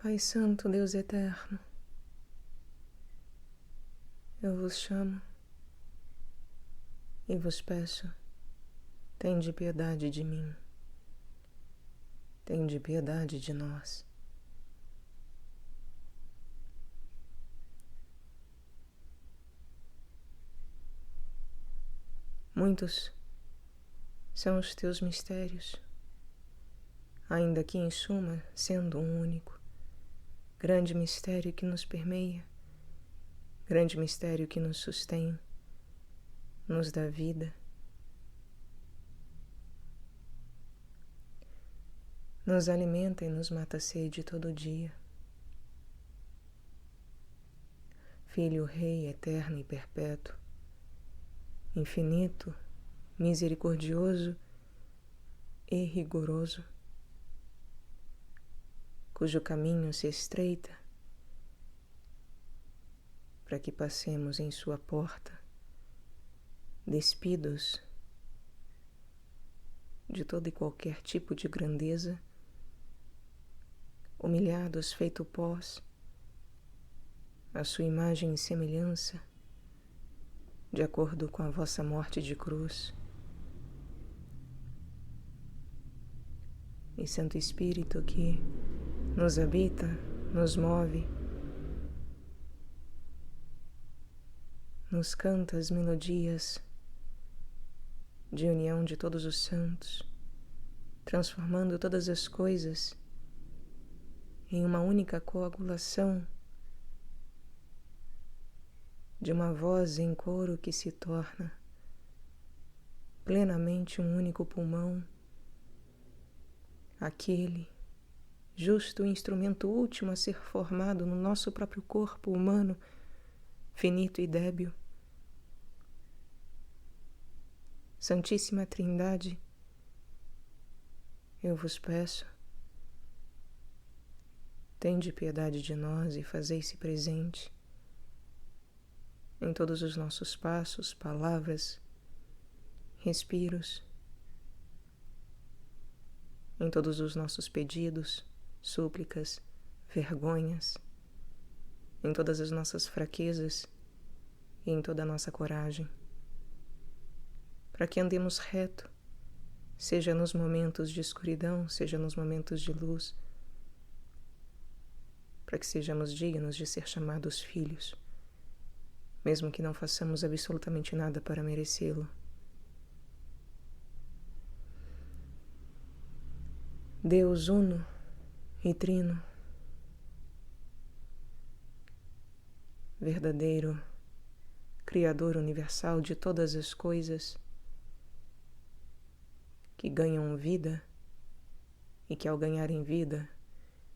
Pai Santo, Deus Eterno, eu vos chamo e vos peço, tende piedade de mim, tende piedade de nós. Muitos são os teus mistérios, ainda que em suma, sendo um único, grande mistério que nos permeia, grande mistério que nos sustém, nos dá vida, nos alimenta e nos mata a sede todo dia. Filho, Rei, eterno e perpétuo, infinito, misericordioso e rigoroso, cujo caminho se estreita para que passemos em sua porta, despidos de todo e qualquer tipo de grandeza, humilhados feito pós, a sua imagem e semelhança, de acordo com a vossa morte de cruz. E Santo Espírito que nos habita, nos move, nos canta as melodias de união de todos os santos, transformando todas as coisas em uma única coagulação de uma voz em coro que se torna plenamente um único pulmão, aquele justo instrumento último a ser formado no nosso próprio corpo humano, finito e débil. Santíssima Trindade, eu vos peço, tende piedade de nós e fazei-se presente em todos os nossos passos, palavras, respiros, em todos os nossos pedidos, súplicas, vergonhas, em todas as nossas fraquezas e em toda a nossa coragem, para que andemos reto, seja nos momentos de escuridão, seja nos momentos de luz, para que sejamos dignos de ser chamados filhos, mesmo que não façamos absolutamente nada para merecê-lo. Deus uno e trino, verdadeiro Criador universal de todas as coisas, que ganham vida e que ao ganharem vida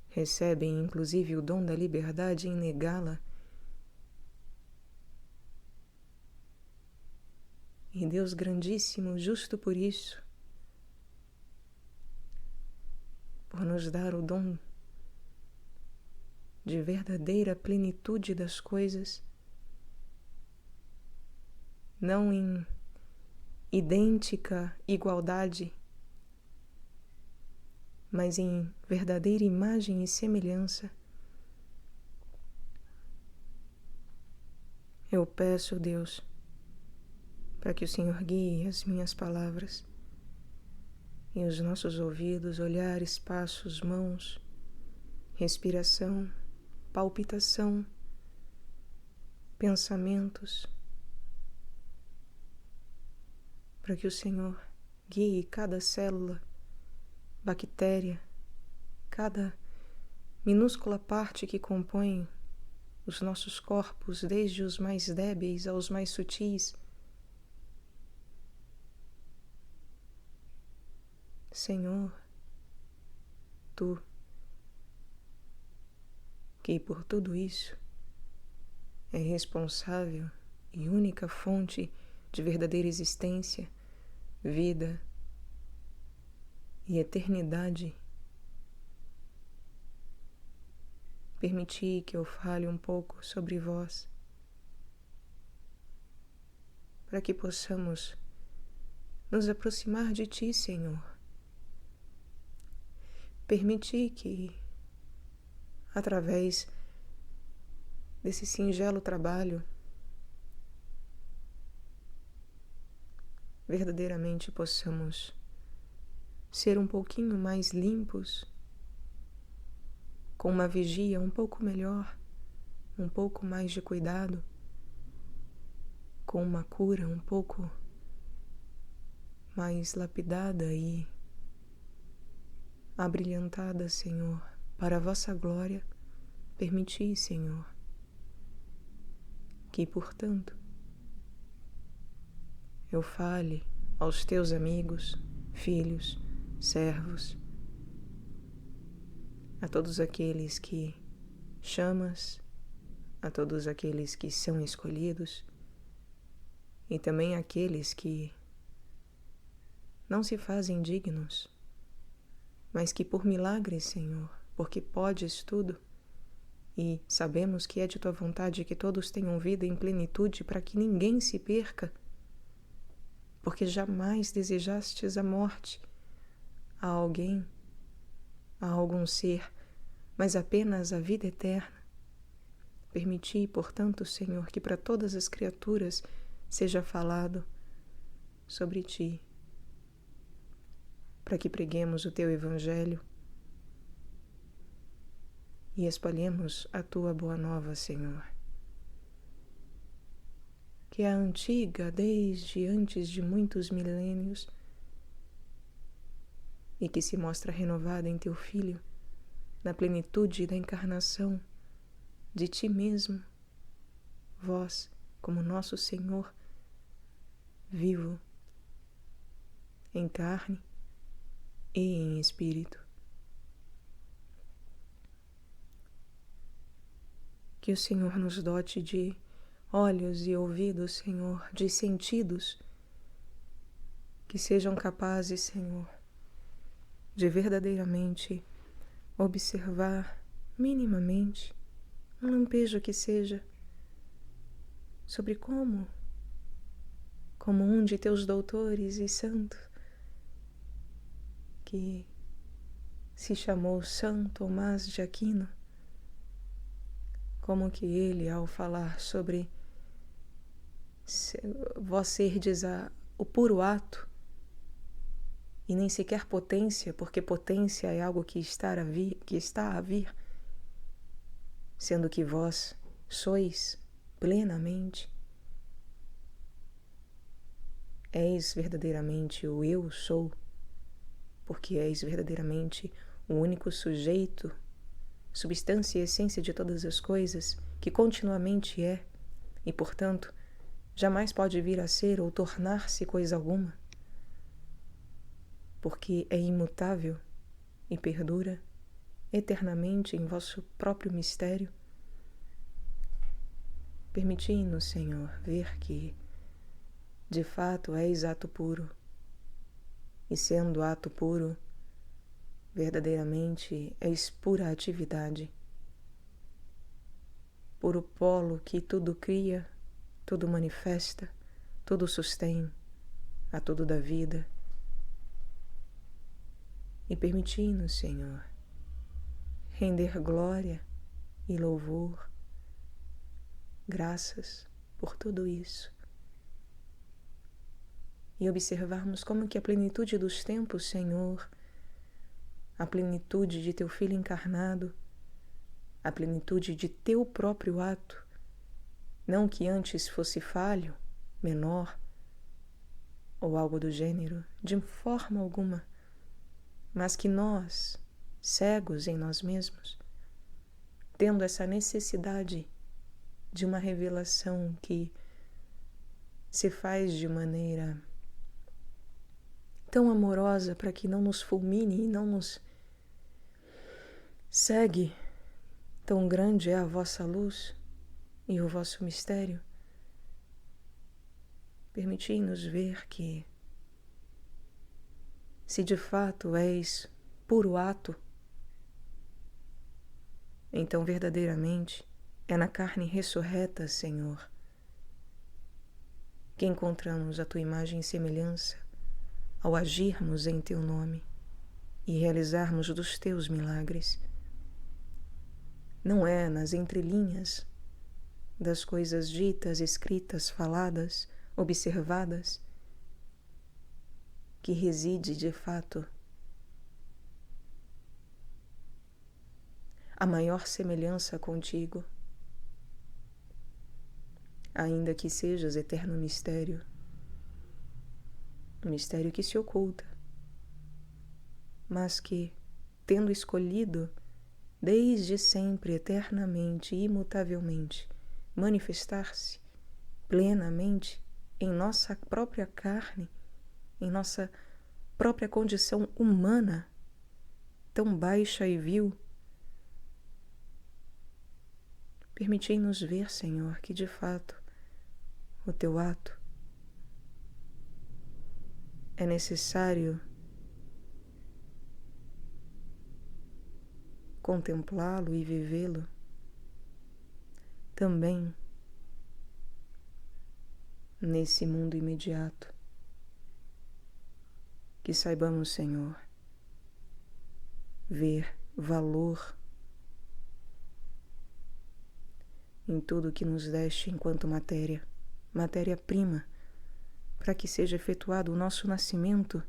recebem inclusive o dom da liberdade em negá-la. E Deus grandíssimo, justo por isso, por nos dar o dom de verdadeira plenitude das coisas, não em idêntica igualdade, mas em verdadeira imagem e semelhança. Eu peço, Deus, para que o Senhor guie as minhas palavras e os nossos ouvidos, olhares, passos, mãos, respiração, palpitação, pensamentos, para que o Senhor guie cada célula, bactéria, cada minúscula parte que compõe os nossos corpos, desde os mais débeis aos mais sutis. Senhor, Tu, que por tudo isso é responsável e única fonte de verdadeira existência, vida e eternidade, permiti que eu fale um pouco sobre vós, para que possamos nos aproximar de Ti, Senhor. Permiti que através desse singelo trabalho, verdadeiramente possamos ser um pouquinho mais limpos, com uma vigia um pouco melhor, um pouco mais de cuidado, com uma cura um pouco mais lapidada e abrilhantada, Senhor, para a vossa glória. Permiti, Senhor, que, portanto, eu fale aos teus amigos, filhos, servos, a todos aqueles que chamas, a todos aqueles que são escolhidos e também aqueles que não se fazem dignos, mas que por milagre, Senhor, porque podes tudo e sabemos que é de tua vontade que todos tenham vida em plenitude para que ninguém se perca, porque jamais desejastes a morte a alguém, a algum ser, mas apenas a vida eterna. Permiti, portanto, Senhor, que para todas as criaturas seja falado sobre ti, para que preguemos o teu evangelho e espalhemos a tua boa nova, Senhor, que é antiga desde antes de muitos milênios e que se mostra renovada em teu Filho, na plenitude da encarnação de ti mesmo, vós, como nosso Senhor, vivo, em carne e em espírito. Que o Senhor nos dote de olhos e ouvidos, Senhor, de sentidos que sejam capazes, Senhor, de verdadeiramente observar minimamente, um lampejo que seja, sobre como um de teus doutores e santos, que se chamou São Tomás de Aquino, como que ele, ao falar sobre vós serdes o puro ato, e nem sequer potência, porque potência é algo que está a vir, sendo que vós sois plenamente, és verdadeiramente o eu sou, porque és verdadeiramente o único sujeito, substância e essência de todas as coisas, que continuamente é, e, portanto, jamais pode vir a ser ou tornar-se coisa alguma, porque é imutável e perdura eternamente em vosso próprio mistério. Permiti-nos, Senhor, ver que, de fato, és ato puro, e sendo ato puro, verdadeiramente és pura atividade, puro polo que tudo cria, tudo manifesta, tudo sustém, a tudo dá vida. E permiti-nos, Senhor, render glória e louvor, graças por tudo isso, e observarmos como que a plenitude dos tempos, Senhor, a plenitude de teu Filho encarnado, a plenitude de teu próprio ato, não que antes fosse falho, menor, ou algo do gênero, de forma alguma, mas que nós, cegos em nós mesmos, tendo essa necessidade de uma revelação que se faz de maneira tão amorosa para que não nos fulmine e não nos cegue, tão grande é a vossa luz e o vosso mistério, permiti-nos ver que, se de fato és puro ato, então verdadeiramente é na carne ressurreta, Senhor, que encontramos a tua imagem e semelhança ao agirmos em teu nome e realizarmos dos teus milagres. não é nas entrelinhas das coisas ditas, escritas, faladas, observadas, que reside de fato a maior semelhança contigo, ainda que sejas eterno mistério, um mistério que se oculta, mas que, tendo escolhido desde sempre, eternamente, imutavelmente, manifestar-se plenamente em nossa própria carne, em nossa própria condição humana, tão baixa e vil, permiti-nos ver, Senhor, que de fato o teu ato é necessário contemplá-lo e vivê-lo também nesse mundo imediato. Que saibamos, Senhor, ver valor em tudo que nos deste enquanto matéria-prima, para que seja efetuado o nosso nascimento,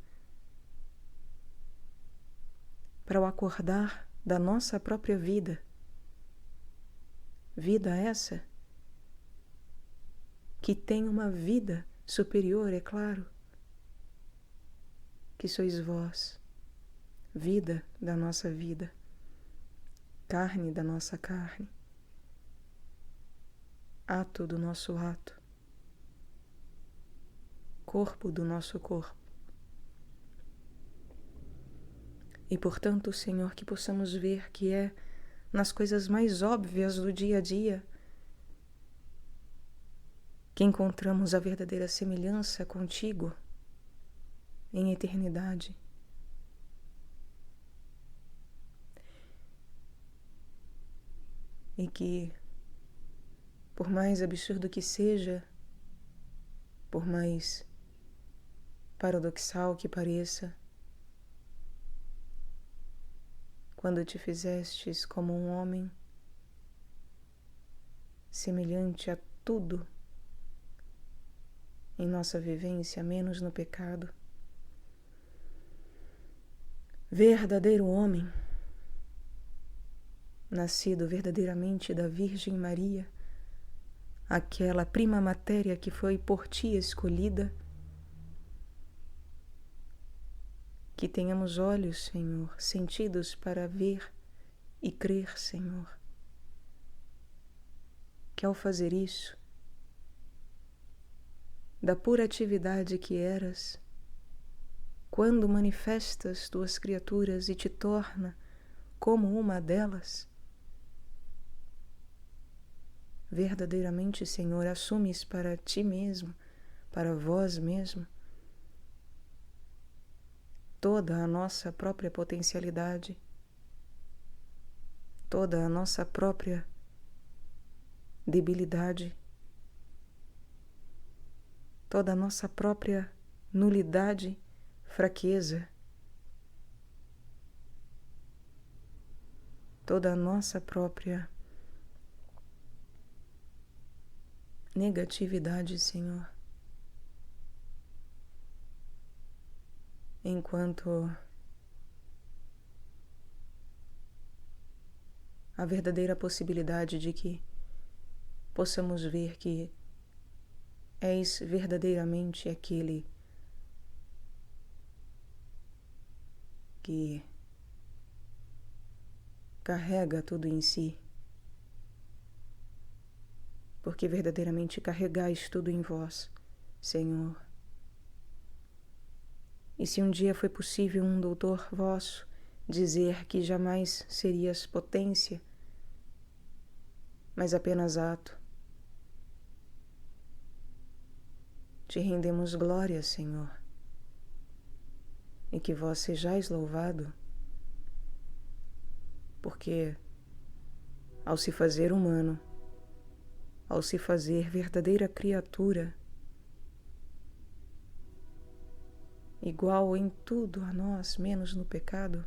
para o acordar da nossa própria vida. Vida essa que tem uma vida superior, é claro, que sois vós, vida da nossa vida, carne da nossa carne, ato do nosso ato, corpo do nosso corpo. E, portanto, Senhor, que possamos ver que é nas coisas mais óbvias do dia a dia que encontramos a verdadeira semelhança contigo em eternidade. E que, por mais absurdo que seja, por mais paradoxal que pareça, quando te fizestes como um homem, semelhante a tudo em nossa vivência, menos no pecado, verdadeiro homem, nascido verdadeiramente da Virgem Maria, aquela prima matéria que foi por ti escolhida, que tenhamos olhos, Senhor, sentidos para ver e crer, Senhor, que ao fazer isso, da pura atividade que eras, quando manifestas tuas criaturas e te torna como uma delas, verdadeiramente, Senhor, assumes para ti mesmo, para vós mesmo, toda a nossa própria potencialidade, toda a nossa própria debilidade, toda a nossa própria nulidade, fraqueza, toda a nossa própria negatividade, Senhor. Enquanto a verdadeira possibilidade de que possamos ver que és verdadeiramente aquele que carrega tudo em si, porque verdadeiramente carregais tudo em vós, Senhor. E se um dia foi possível um doutor vosso dizer que jamais serias potência, mas apenas ato, te rendemos glória, Senhor, e que vós sejais louvado, porque ao se fazer humano, ao se fazer verdadeira criatura, igual em tudo a nós, menos no pecado,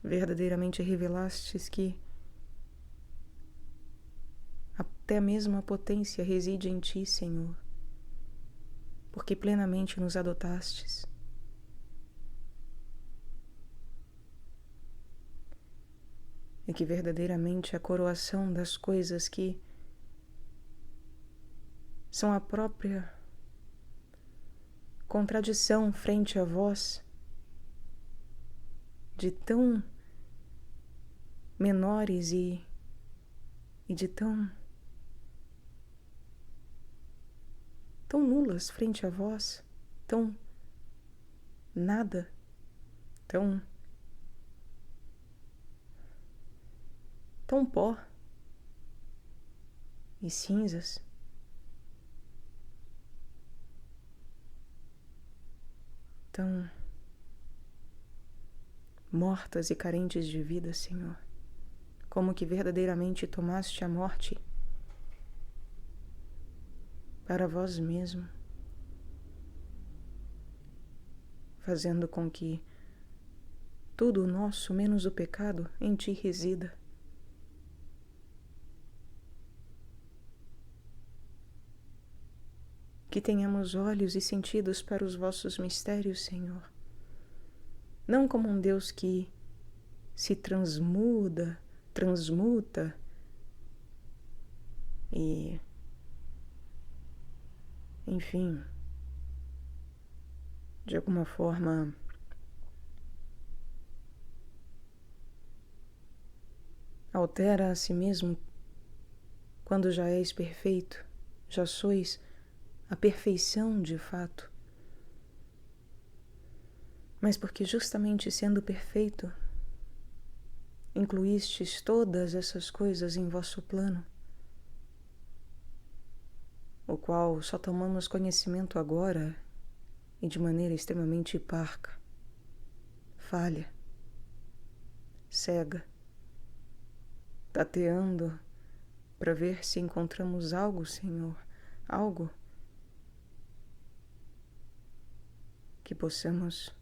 verdadeiramente revelastes que até mesmo a potência reside em Ti, Senhor, porque plenamente nos adotastes. E que verdadeiramente a coroação das coisas que são a própria contradição frente a vós, de tão menores e de tão nulas frente a vós, tão nada, tão pó e cinzas, tão mortas e carentes de vida, Senhor, como que verdadeiramente tomaste a morte para vós mesmo, fazendo com que tudo o nosso, menos o pecado, em Ti resida. Que tenhamos olhos e sentidos para os vossos mistérios, Senhor. Não como um Deus que se transmuta e, enfim, de alguma forma altera a si mesmo quando já és perfeito, já sois a perfeição de fato, mas porque justamente sendo perfeito, incluístes todas essas coisas em vosso plano, o qual só tomamos conhecimento agora e de maneira extremamente parca, falha, cega, tateando para ver se encontramos algo, Senhor, algo que possamos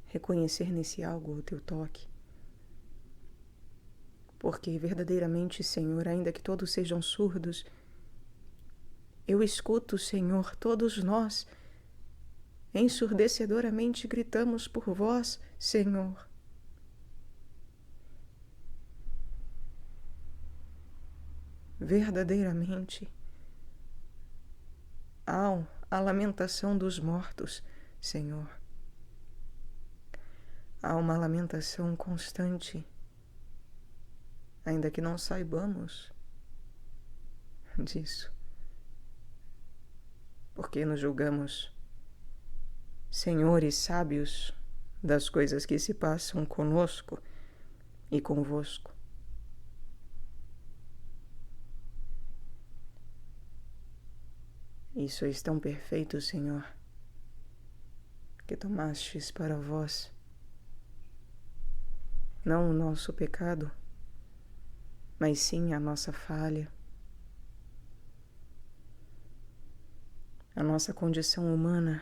reconhecer nesse algo o Teu toque. Porque verdadeiramente, Senhor, ainda que todos sejam surdos, eu escuto, Senhor, todos nós ensurdecedoramente gritamos por vós, Senhor. Verdadeiramente, há a lamentação dos mortos, Senhor. Há uma lamentação constante, ainda que não saibamos disso, porque nos julgamos senhores sábios das coisas que se passam conosco e convosco. E sois tão perfeito, Senhor, que tomastes para vós não o nosso pecado, mas sim a nossa falha, a nossa condição humana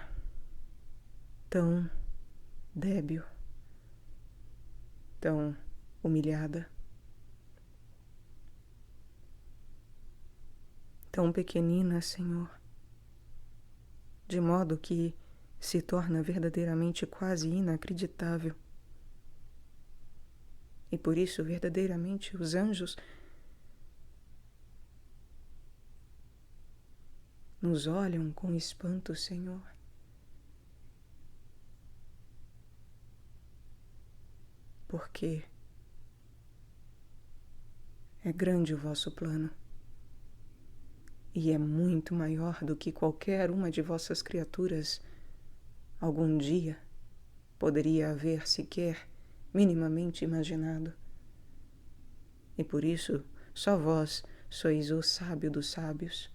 tão débil, tão humilhada, tão pequenina, Senhor, de modo que se torna verdadeiramente quase inacreditável. E por isso, verdadeiramente, os anjos nos olham com espanto, Senhor. Porque é grande o vosso plano e é muito maior do que qualquer uma de vossas criaturas algum dia poderia haver sequer minimamente imaginado. E por isso, só vós sois o sábio dos sábios.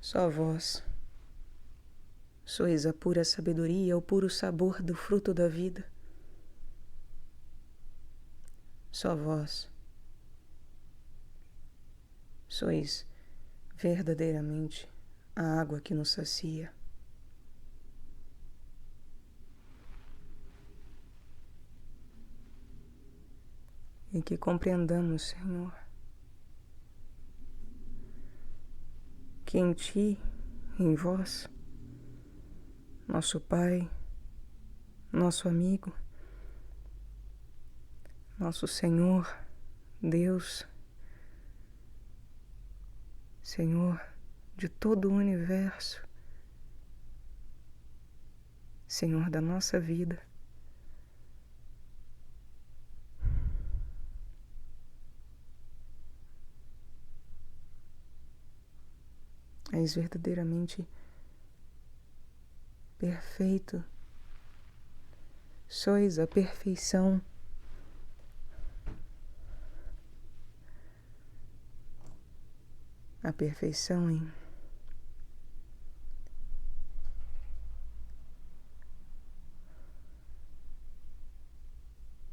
Só vós sois a pura sabedoria, o puro sabor do fruto da vida. Só vós sois verdadeiramente a água que nos sacia. E que compreendamos, Senhor, que em Ti, em vós, nosso Pai, nosso amigo, nosso Senhor, Deus, Senhor de todo o universo, Senhor da nossa vida, és verdadeiramente perfeito, sois a perfeição. A perfeição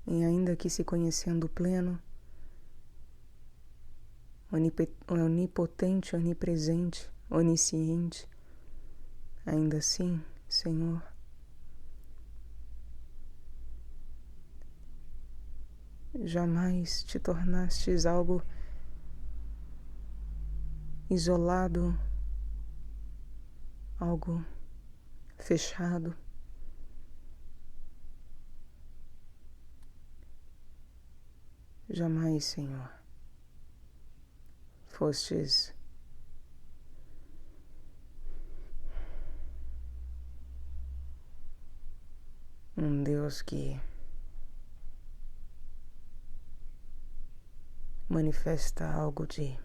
em ainda que se conhecendo pleno, onipotente, onipresente, onisciente, ainda assim, Senhor, jamais te tornastes algo isolado, algo fechado. Jamais, Senhor, fostes um Deus que manifesta algo de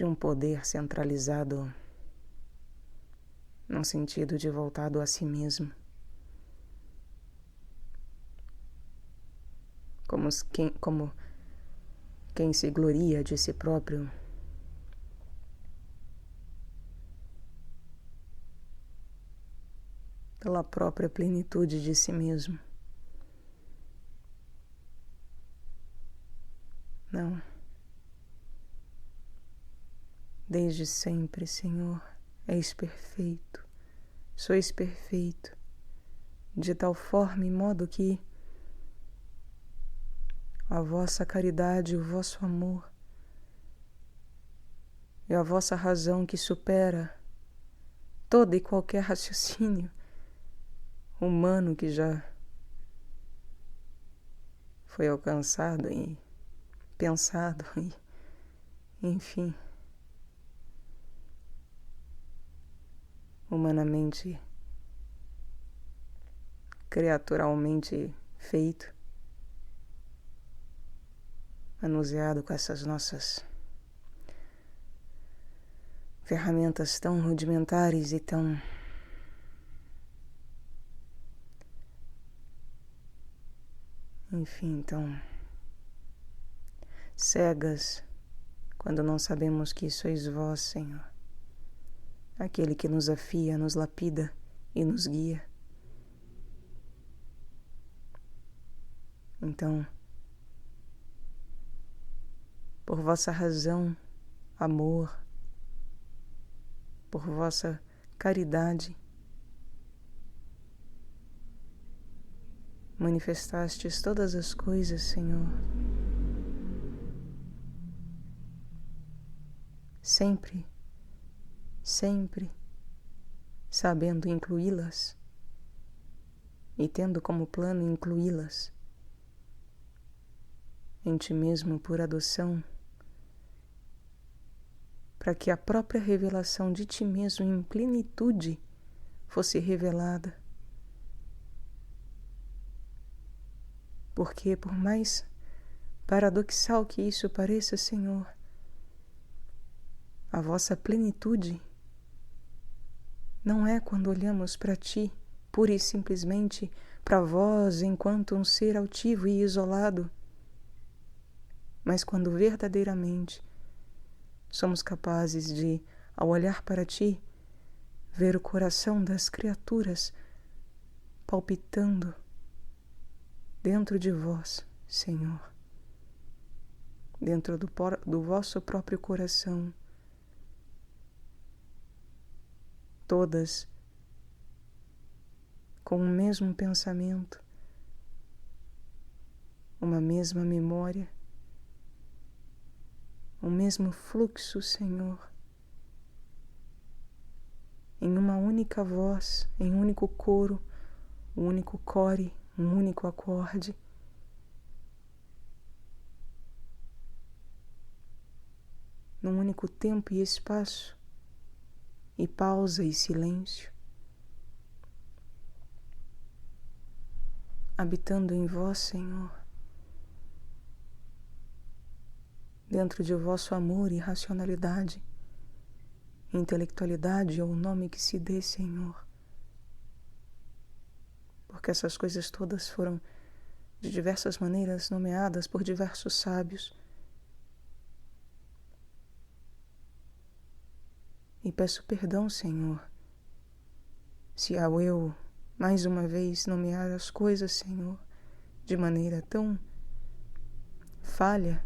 um poder centralizado num sentido de voltado a si mesmo, como quem se gloria de si próprio, pela própria plenitude de si mesmo. Não. Desde sempre, Senhor, és perfeito, sois perfeito, de tal forma e modo que a vossa caridade, o vosso amor e a vossa razão que supera todo e qualquer raciocínio humano que já foi alcançado e pensado e, enfim, humanamente, criaturalmente feito, manuseado com essas nossas ferramentas tão rudimentares e tão tão cegas, quando não sabemos que sois vós, Senhor, aquele que nos afia, nos lapida e nos guia. Então, por vossa razão, amor, por vossa caridade, manifestastes todas as coisas, Senhor, sempre, sempre sabendo incluí-las e tendo como plano incluí-las em Ti mesmo por adoção, para que a própria revelação de Ti mesmo em plenitude fosse revelada. Porque, por mais paradoxal que isso pareça, Senhor, a vossa plenitude não é quando olhamos para Ti, pura e simplesmente para vós enquanto um ser altivo e isolado, mas quando verdadeiramente somos capazes de ao olhar para ti, ver o coração das criaturas palpitando dentro de vós, Senhor, dentro do vosso próprio coração, todas com o mesmo pensamento, uma mesma memória, o mesmo fluxo, Senhor, em uma única voz, em um único coro, um único core, um único acorde. Num único tempo e espaço, e pausa e silêncio, habitando em vós, Senhor, dentro de vosso amor e racionalidade, intelectualidade ou o nome que se dê, Senhor, porque essas coisas todas foram de diversas maneiras nomeadas por diversos sábios. E peço perdão, Senhor, se ao eu, mais uma vez, nomear as coisas, Senhor, de maneira tão falha,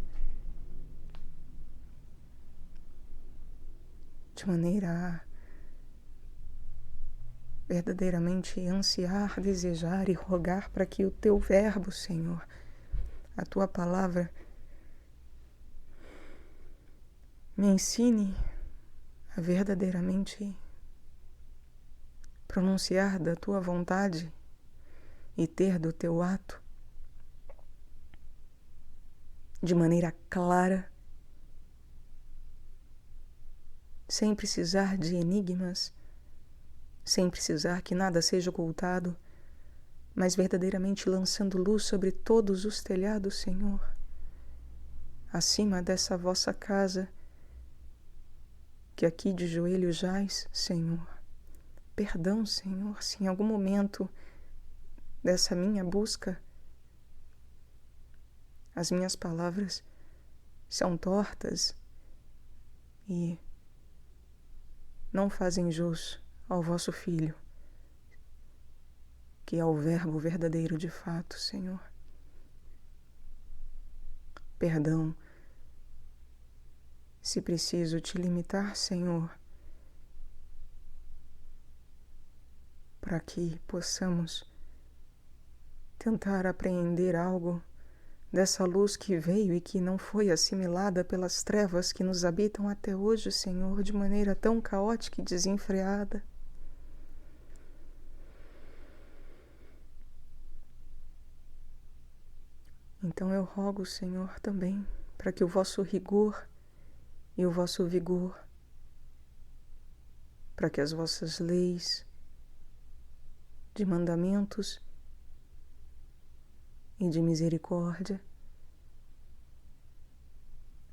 de maneira a verdadeiramente ansiar, desejar e rogar para que o teu verbo, Senhor, a tua palavra, me ensine a verdadeiramente pronunciar da tua vontade e ter do teu ato de maneira clara, sem precisar de enigmas, sem precisar que nada seja ocultado, mas verdadeiramente lançando luz sobre todos os telhados, Senhor, acima dessa vossa casa, que aqui de joelho jaz, Senhor. Perdão, Senhor, se em algum momento dessa minha busca as minhas palavras são tortas e não fazem jus ao vosso Filho, que é o Verbo verdadeiro de fato, Senhor. Perdão se preciso te limitar, Senhor, para que possamos tentar apreender algo dessa luz que veio e que não foi assimilada pelas trevas que nos habitam até hoje, Senhor, de maneira tão caótica e desenfreada. Então eu rogo, Senhor, também, para que o vosso rigor e o vosso vigor, para que as vossas leis de mandamentos e de misericórdia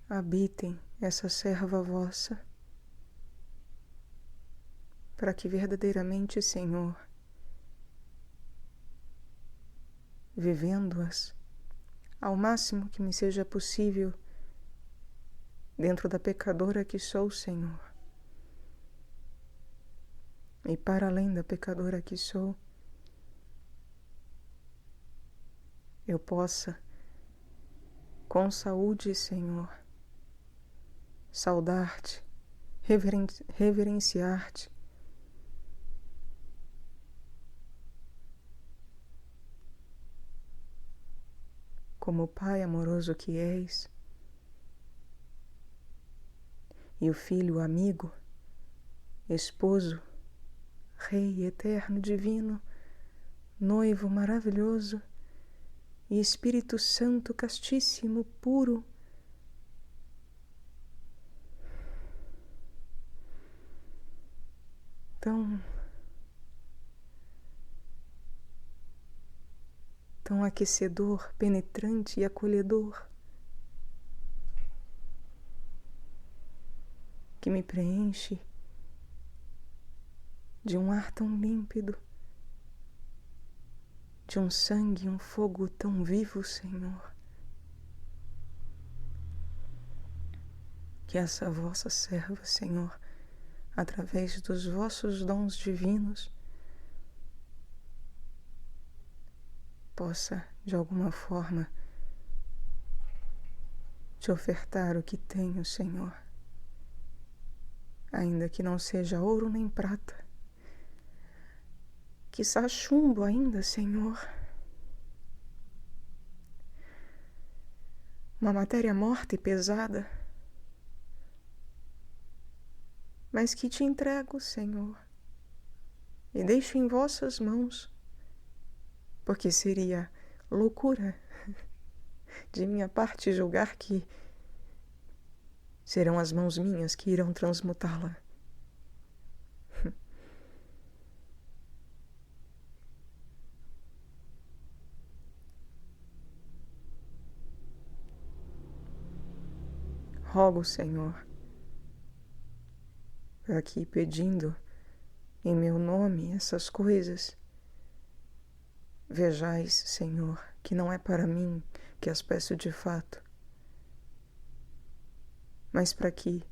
habitem essa serva vossa, para que verdadeiramente, Senhor, vivendo-as ao máximo que me seja possível dentro da pecadora que sou, Senhor, e para além da pecadora que sou, eu possa, com saúde, Senhor, saudar-te, reverenciar-te, como o Pai amoroso que és, e o Filho amigo, esposo, Rei eterno, divino, noivo maravilhoso e Espírito Santo castíssimo, puro, tão aquecedor, penetrante e acolhedor, que me preenche de um ar tão límpido, de um sangue e um fogo tão vivo, Senhor, que essa vossa serva, Senhor, através dos vossos dons divinos, possa, de alguma forma, te ofertar o que tenho, Senhor, ainda que não seja ouro nem prata, quiçá chumbo ainda, Senhor, uma matéria morta e pesada, mas que te entrego, Senhor, e deixo em vossas mãos, porque seria loucura de minha parte julgar que serão as mãos minhas que irão transmutá-la. Rogo, Senhor, para que, pedindo em meu nome essas coisas, vejais, Senhor, que não é para mim que as peço de fato, mas para que,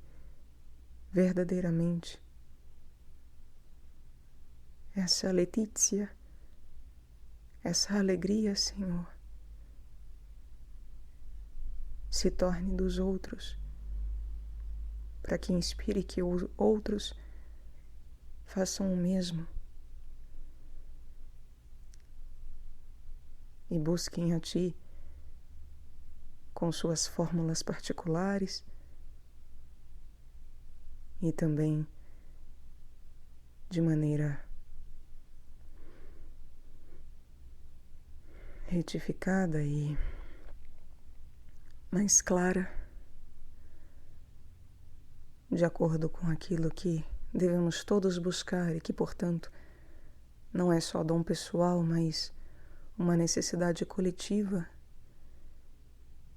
verdadeiramente, essa Letícia, essa alegria, Senhor, se torne dos outros, para que inspire que os outros façam o mesmo e busquem a Ti com suas fórmulas particulares e também de maneira retificada e mais clara, de acordo com aquilo que devemos todos buscar e que, portanto, não é só dom pessoal, mas uma necessidade coletiva,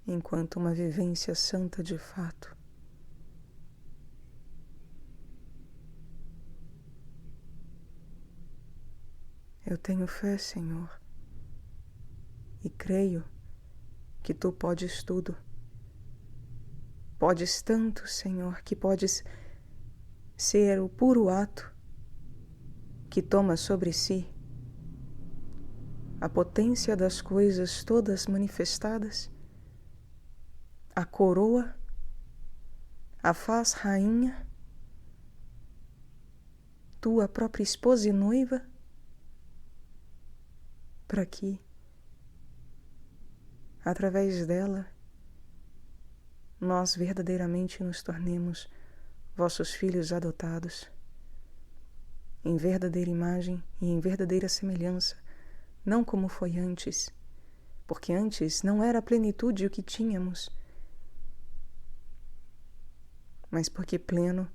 enquanto uma vivência santa de fato. Eu tenho fé, Senhor, e creio que Tu podes tudo. Podes tanto, Senhor, que podes ser o puro ato que toma sobre si a potência das coisas todas manifestadas, a coroa, a faz rainha, Tua própria esposa e noiva, para que, através dela, nós verdadeiramente nos tornemos vossos filhos adotados, em verdadeira imagem e em verdadeira semelhança, não como foi antes, porque antes não era a plenitude o que tínhamos, mas porque pleno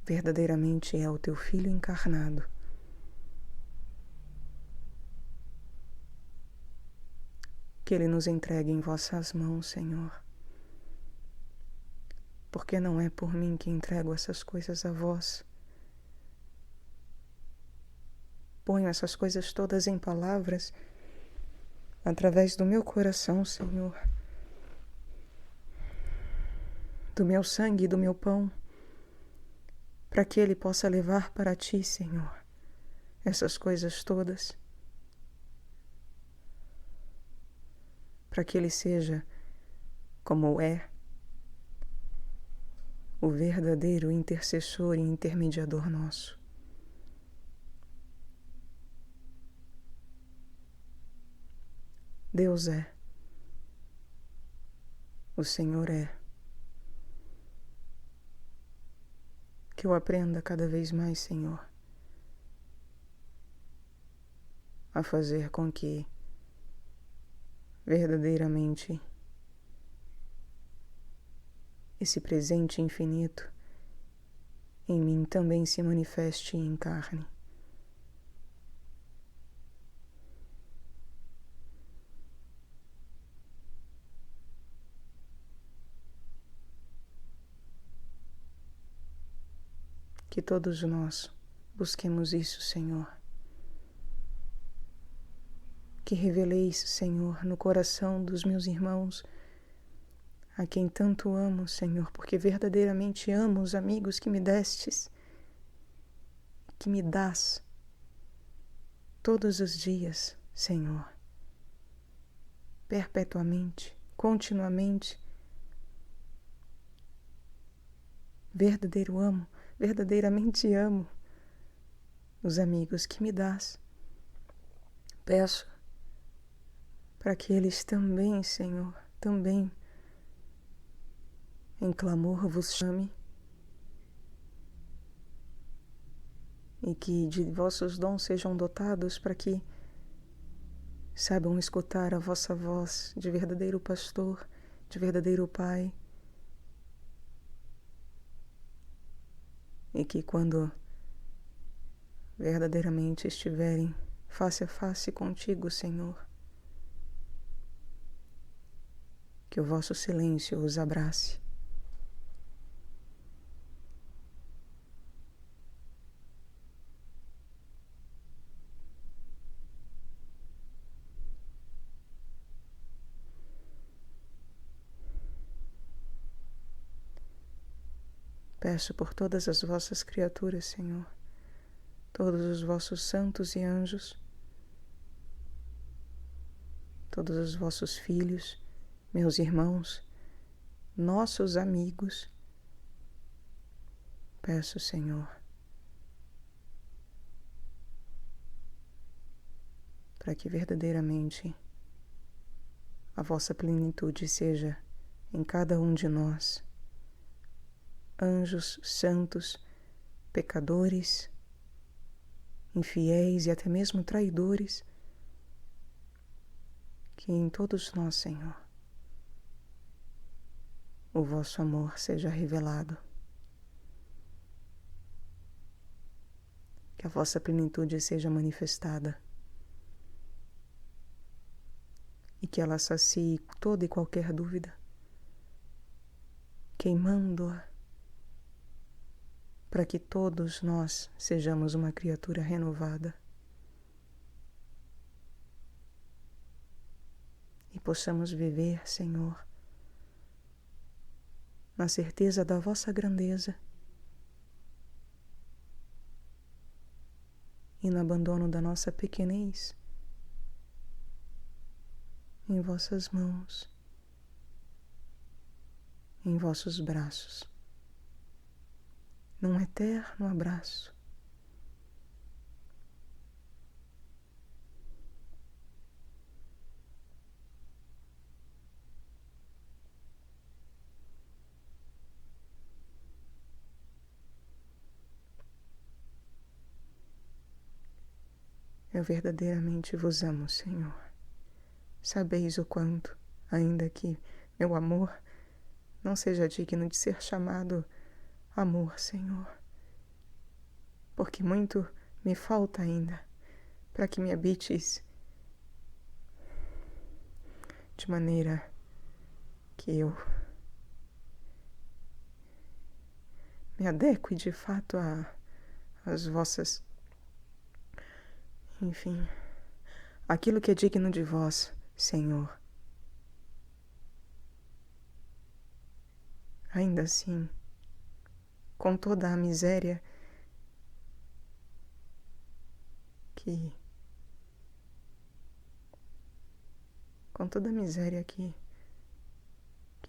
verdadeiramente é o Teu Filho encarnado. Que Ele nos entregue em vossas mãos, Senhor, porque não é por mim que entrego essas coisas a vós. Ponho essas coisas todas em palavras através do meu coração, Senhor, do meu sangue e do meu pão, para que Ele possa levar para Ti, Senhor, essas coisas todas, para que Ele seja como é, o verdadeiro intercessor e intermediador nosso. Deus é. O Senhor é. Que eu aprenda cada vez mais, Senhor, a fazer com que verdadeiramente esse presente infinito em mim também se manifeste em carne. Que todos nós busquemos isso, Senhor. Que reveleis, Senhor, no coração dos meus irmãos, a quem tanto amo, Senhor, porque verdadeiramente amo os amigos que me destes, que me dás todos os dias, Senhor, perpetuamente, continuamente. Verdadeiramente amo os amigos que me dás. Peço para que eles também, Senhor, também em clamor vos chame e que de vossos dons sejam dotados para que saibam escutar a vossa voz de verdadeiro pastor, de verdadeiro Pai, e que quando verdadeiramente estiverem face a face contigo, Senhor, que o vosso silêncio os abrace. Peço por todas as vossas criaturas, Senhor, todos os vossos santos e anjos, todos os vossos filhos, meus irmãos, nossos amigos. Peço, Senhor, para que verdadeiramente a vossa plenitude seja em cada um de nós, anjos, santos, pecadores, infiéis e até mesmo traidores, que em todos nós, Senhor, o vosso amor seja revelado, que a vossa plenitude seja manifestada e que ela sacie toda e qualquer dúvida, queimando-a, para que todos nós sejamos uma criatura renovada e possamos viver, Senhor, na certeza da vossa grandeza e no abandono da nossa pequenez em vossas mãos, em vossos braços, num eterno abraço. Eu verdadeiramente vos amo, Senhor. Sabeis o quanto, ainda que meu amor não seja digno de ser chamado amor, Senhor, porque muito me falta ainda para que me habites de maneira que eu me adeque de fato às vossas, enfim, aquilo que é digno de vós, Senhor. Ainda assim, com toda a miséria que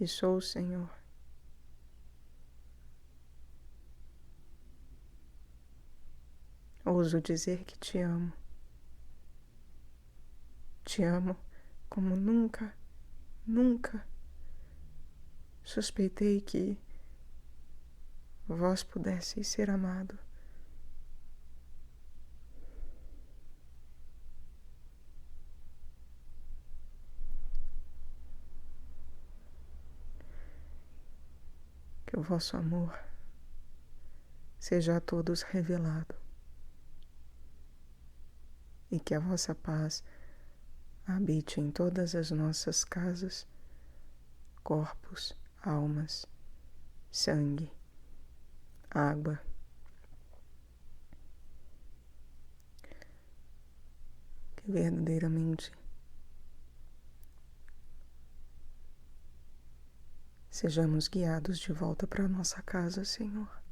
sou, Senhor, ouso dizer que te amo. Te amo como nunca, nunca suspeitei que vós pudesseis ser amado. Que o vosso amor seja a todos revelado e que a vossa paz habite em todas as nossas casas, corpos, almas, sangue, água. Que verdadeiramente sejamos guiados de volta para a nossa casa, Senhor.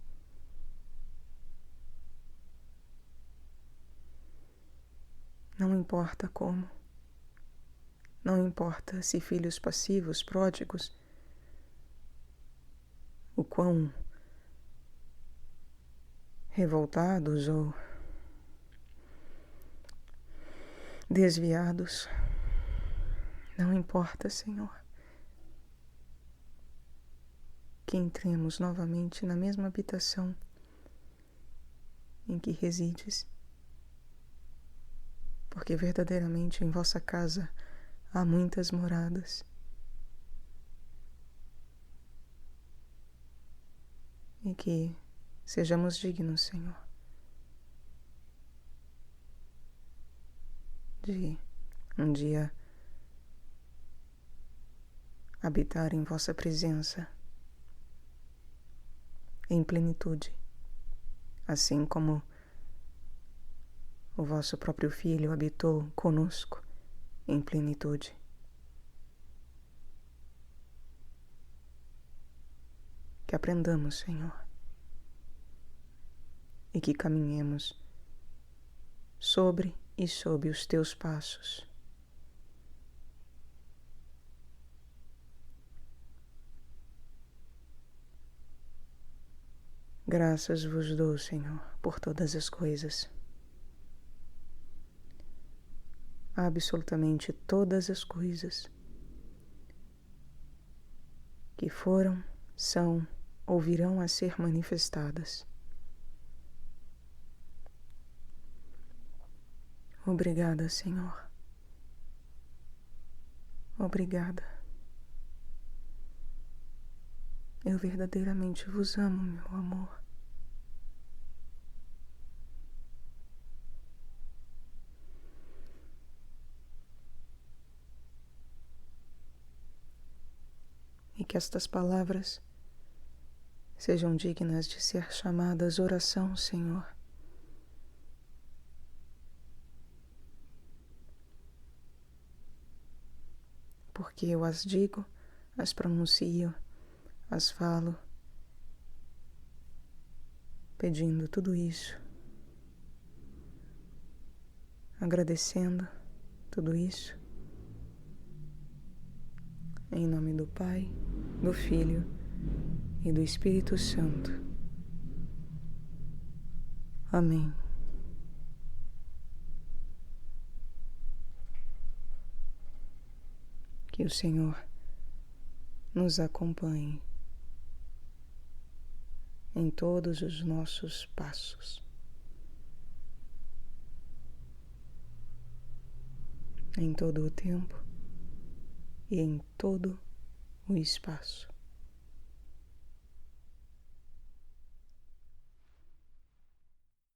Não importa como. Não importa se filhos passivos, pródigos, o quão revoltados ou desviados. Não importa, Senhor, que entremos novamente na mesma habitação em que resides, porque verdadeiramente em vossa casa há muitas moradas. E que sejamos dignos, Senhor, de um dia habitar em vossa presença em plenitude, assim como o vosso próprio Filho habitou conosco em plenitude. Que aprendamos, Senhor, e que caminhemos sobre e sob os teus passos. Graças vos dou, Senhor, por todas as coisas. Absolutamente todas as coisas que foram, são ou virão a ser manifestadas. Obrigada, Senhor. Obrigada. Eu verdadeiramente vos amo, meu amor. E que estas palavras sejam dignas de ser chamadas oração, Senhor. Porque eu as digo, as pronuncio, as falo, pedindo tudo isso, agradecendo tudo isso, em nome do Pai, do Filho e do Espírito Santo. Amém. Que o Senhor nos acompanhe em todos os nossos passos, em todo o tempo e em todo o espaço.